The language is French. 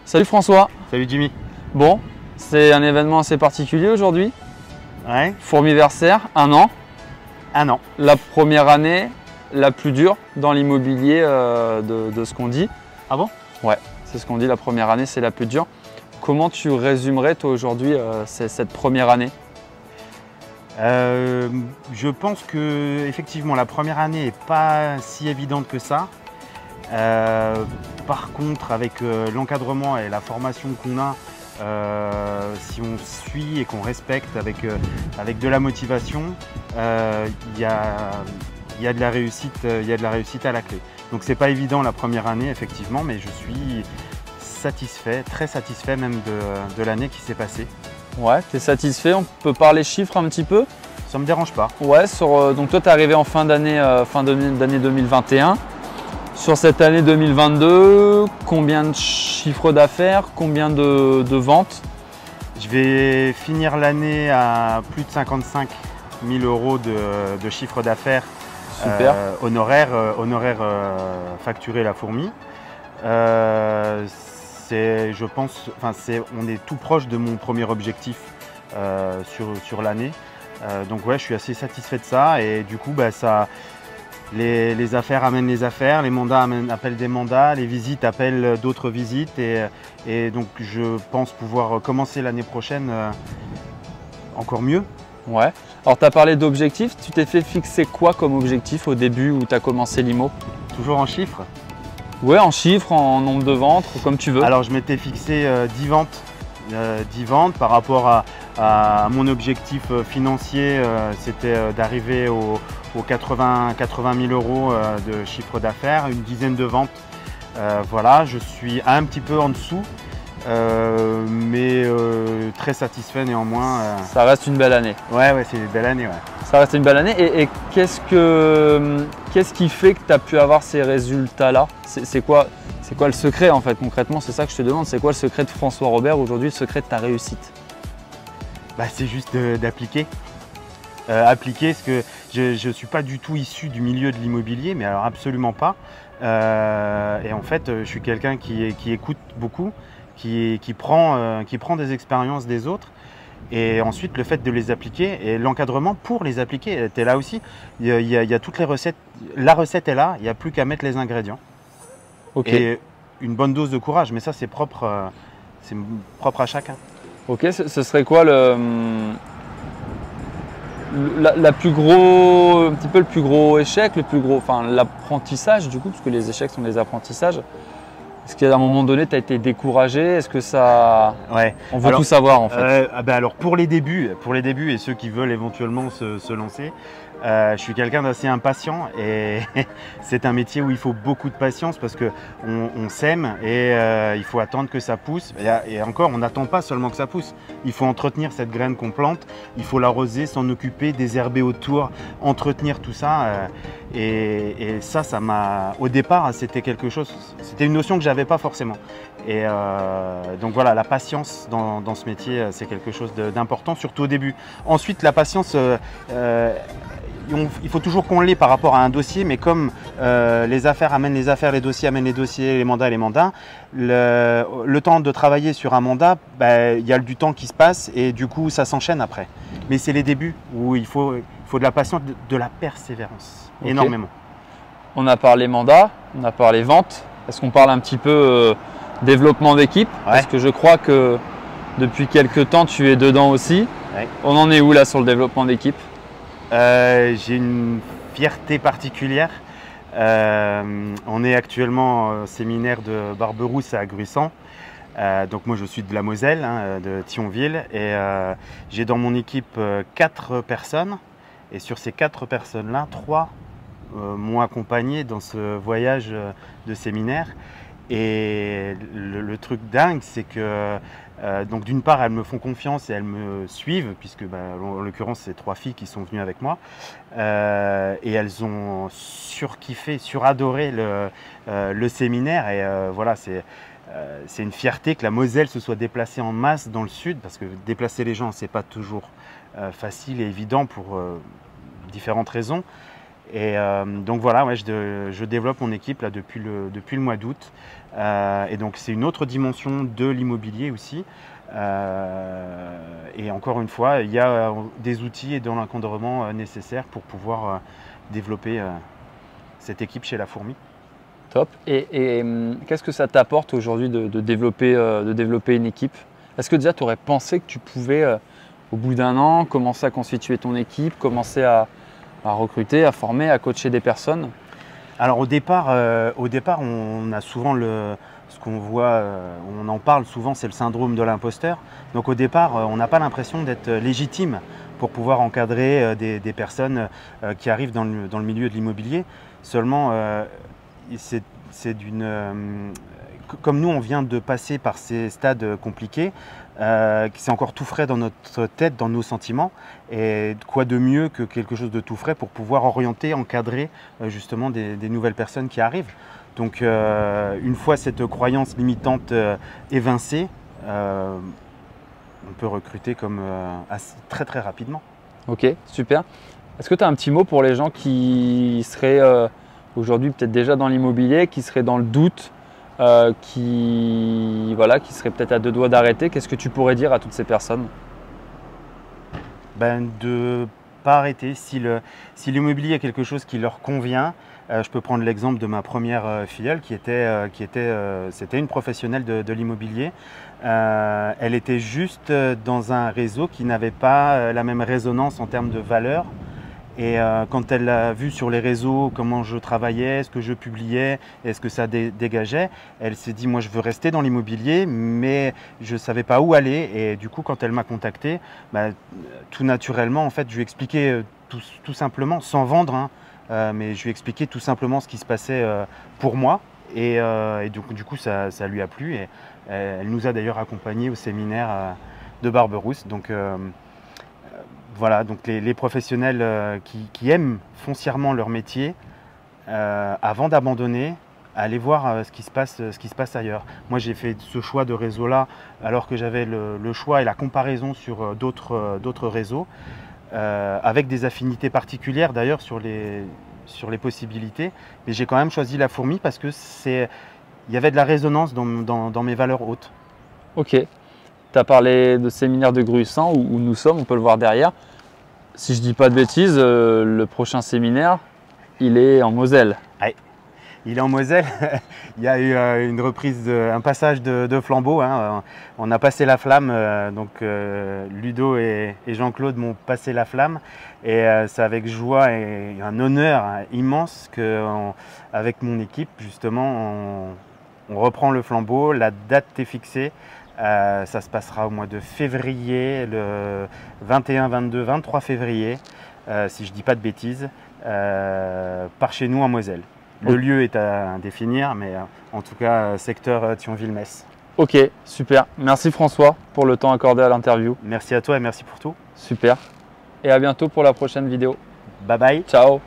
Salut François. Salut Jimmy. Bon, c'est un événement assez particulier aujourd'hui. Ouais. Fourmiversaire, 1 an. 1 an. La première année la plus dure dans l'immobilier de ce qu'on dit. Ah bon? Ouais, c'est ce qu'on dit, la première année c'est la plus dure. Comment tu résumerais toi aujourd'hui cette première année? Je pense que effectivement la première année n'est pas si évidente que ça. Par contre, avec l'encadrement et la formation qu'on a, si on suit et qu'on respecte avec de la motivation, il y a de la réussite, à la clé. Donc c'est pas évident la première année effectivement, mais je suis satisfait, très satisfait même de l'année qui s'est passée. Ouais, tu es satisfait? On peut parler chiffres un petit peu? Ça me dérange pas. Ouais, donc toi tu es arrivé en fin d'année 2021. Sur cette année 2022, combien de chiffres d'affaires, combien de ventes? Je vais finir l'année à plus de 55 000 € de chiffre d'affaires honoraires facturés la fourmi. Je pense, on est tout proche de mon premier objectif sur l'année. Donc ouais, je suis assez satisfait de ça et du coup, les affaires amènent les affaires, les mandats appellent des mandats, les visites appellent d'autres visites et donc je pense pouvoir commencer l'année prochaine encore mieux. Ouais. Alors tu as parlé d'objectifs, tu t'es fait fixer quoi comme objectif au début où tu as commencé l'IMO? Toujours en chiffres? Ouais, en chiffres, en nombre de ventes, comme tu veux. Alors je m'étais fixé 10 ventes. 10 ventes par rapport à mon objectif financier, c'était d'arriver aux 80 000 € de chiffre d'affaires, une dizaine de ventes. Voilà, je suis un petit peu en dessous, mais très satisfait néanmoins. Ça reste une belle année. Ouais, c'est une belle année. Ouais. Ça reste une belle année. Et qu'est-ce qui fait que tu as pu avoir ces résultats-là? C'est quoi le secret en fait concrètement? C'est ça que je te demande. C'est quoi le secret de François Robert aujourd'hui, le secret de ta réussite? C'est juste d'appliquer. Appliquer, parce que je ne suis pas du tout issu du milieu de l'immobilier, mais alors absolument pas. Et en fait, je suis quelqu'un qui écoute beaucoup, qui prend des expériences des autres. Et ensuite, le fait de les appliquer et l'encadrement pour les appliquer, tu es là aussi. Il y a toutes les recettes. La recette est là, il n'y a plus qu'à mettre les ingrédients. Okay. Et une bonne dose de courage, mais ça c'est propre à chacun. Ok, ce serait quoi un petit peu le plus gros échec, l'apprentissage du coup, parce que les échecs sont des apprentissages. Est-ce qu'à un moment donné, tu as été découragé? Est-ce que ça… Ouais. On veut tout savoir en fait. Alors pour les débuts et ceux qui veulent éventuellement se lancer, je suis quelqu'un d'assez impatient et c'est un métier où il faut beaucoup de patience parce qu'on sème et il faut attendre que ça pousse. Et encore, on n'attend pas seulement que ça pousse. Il faut entretenir cette graine qu'on plante, il faut l'arroser, s'en occuper, désherber autour, entretenir tout ça. Et ça m'a… Au départ, c'était une notion que j'avais pas forcément. Et donc voilà, la patience dans ce métier, c'est quelque chose d'important, surtout au début. Ensuite, la patience… il faut toujours qu'on l'ait par rapport à un dossier, mais comme les affaires amènent les affaires, les dossiers amènent les dossiers, les mandats, le temps de travailler sur un mandat, il y a du temps qui se passe et du coup ça s'enchaîne après. Mais c'est les débuts où il faut de la patience, de la persévérance, okay. Énormément. On a parlé mandat, on a parlé vente. Est-ce qu'on parle un petit peu développement d'équipe? Ouais. Parce que je crois que depuis quelques temps tu es dedans aussi. Ouais. On en est où là sur le développement d'équipe? J'ai une fierté particulière. On est actuellement au séminaire de Barberousse à Gruissant. Donc moi je suis de la Moselle, de Thionville, et j'ai dans mon équipe 4 personnes. Et sur ces 4 personnes-là, 3 m'ont accompagné dans ce voyage de séminaire. Et le truc dingue, c'est que donc d'une part, elles me font confiance et elles me suivent, puisque en l'occurrence, c'est 3 filles qui sont venues avec moi. Et elles ont surkiffé, suradoré le séminaire. Et voilà, c'est une fierté que la Moselle se soit déplacée en masse dans le sud, parce que déplacer les gens, c'est pas toujours facile et évident pour différentes raisons. Et donc voilà, ouais, je développe mon équipe là, depuis le mois d'août. Et donc c'est une autre dimension de l'immobilier aussi. Et encore une fois, il y a des outils et de l'encadrement nécessaires pour pouvoir développer cette équipe chez La Fourmi. Top. Et qu'est-ce que ça t'apporte aujourd'hui de développer une équipe? Est-ce que déjà tu aurais pensé que tu pouvais, au bout d'un an, commencer à constituer ton équipe, commencer à recruter, à former, à coacher des personnes? Alors au départ, on a souvent ce qu'on voit, on en parle souvent, c'est le syndrome de l'imposteur. Donc au départ, on n'a pas l'impression d'être légitime pour pouvoir encadrer des personnes qui arrivent dans le milieu de l'immobilier. Seulement, comme nous, on vient de passer par ces stades compliqués, c'est encore tout frais dans notre tête, dans nos sentiments. Et quoi de mieux que quelque chose de tout frais pour pouvoir orienter, encadrer justement des nouvelles personnes qui arrivent. Donc une fois cette croyance limitante évincée, on peut recruter très très rapidement. Ok, super. Est-ce que tu as un petit mot pour les gens qui seraient aujourd'hui peut-être déjà dans l'immobilier, qui seraient dans le doute, qui seraient peut-être à deux doigts d'arrêter? Qu'est-ce que tu pourrais dire à toutes ces personnes? De ne pas arrêter. Si l'immobilier est quelque chose qui leur convient, je peux prendre l'exemple de ma première filleule c'était une professionnelle de l'immobilier. Elle était juste dans un réseau qui n'avait pas la même résonance en termes de valeur. Et quand elle a vu sur les réseaux comment je travaillais, ce que je publiais et ce que ça dégageait, elle s'est dit moi je veux rester dans l'immobilier mais je ne savais pas où aller. Et du coup quand elle m'a contacté, tout naturellement en fait je lui ai expliqué tout simplement, sans vendre, hein, mais je lui ai expliqué tout simplement ce qui se passait pour moi. Et du coup ça lui a plu et elle nous a d'ailleurs accompagnés au séminaire de Barberousse. Donc voilà, donc les professionnels qui aiment foncièrement leur métier, avant d'abandonner, aller voir ce qui se passe ailleurs. Moi, j'ai fait ce choix de réseau-là alors que j'avais le choix et la comparaison sur d'autres réseaux, avec des affinités particulières d'ailleurs sur les possibilités. Mais j'ai quand même choisi La Fourmi parce que il y avait de la résonance dans mes valeurs hautes. Ok. Tu as parlé de séminaire de Gruissant où nous sommes, on peut le voir derrière. Si je dis pas de bêtises, le prochain séminaire, il est en Moselle. Ouais, il est en Moselle. Il y a eu un passage de flambeau. Hein. On a passé la flamme, donc Ludo et Jean-Claude m'ont passé la flamme. Et c'est avec joie et un honneur immense qu'avec mon équipe, justement, on reprend le flambeau. La date est fixée. Ça se passera au mois de février, le 21, 22, 23 février, si je ne dis pas de bêtises, par chez nous en Moselle. Le lieu est à définir, mais en tout cas, secteur Thionville-Metz. Ok, super. Merci François pour le temps accordé à l'interview. Merci à toi et merci pour tout. Super. Et à bientôt pour la prochaine vidéo. Bye bye. Ciao.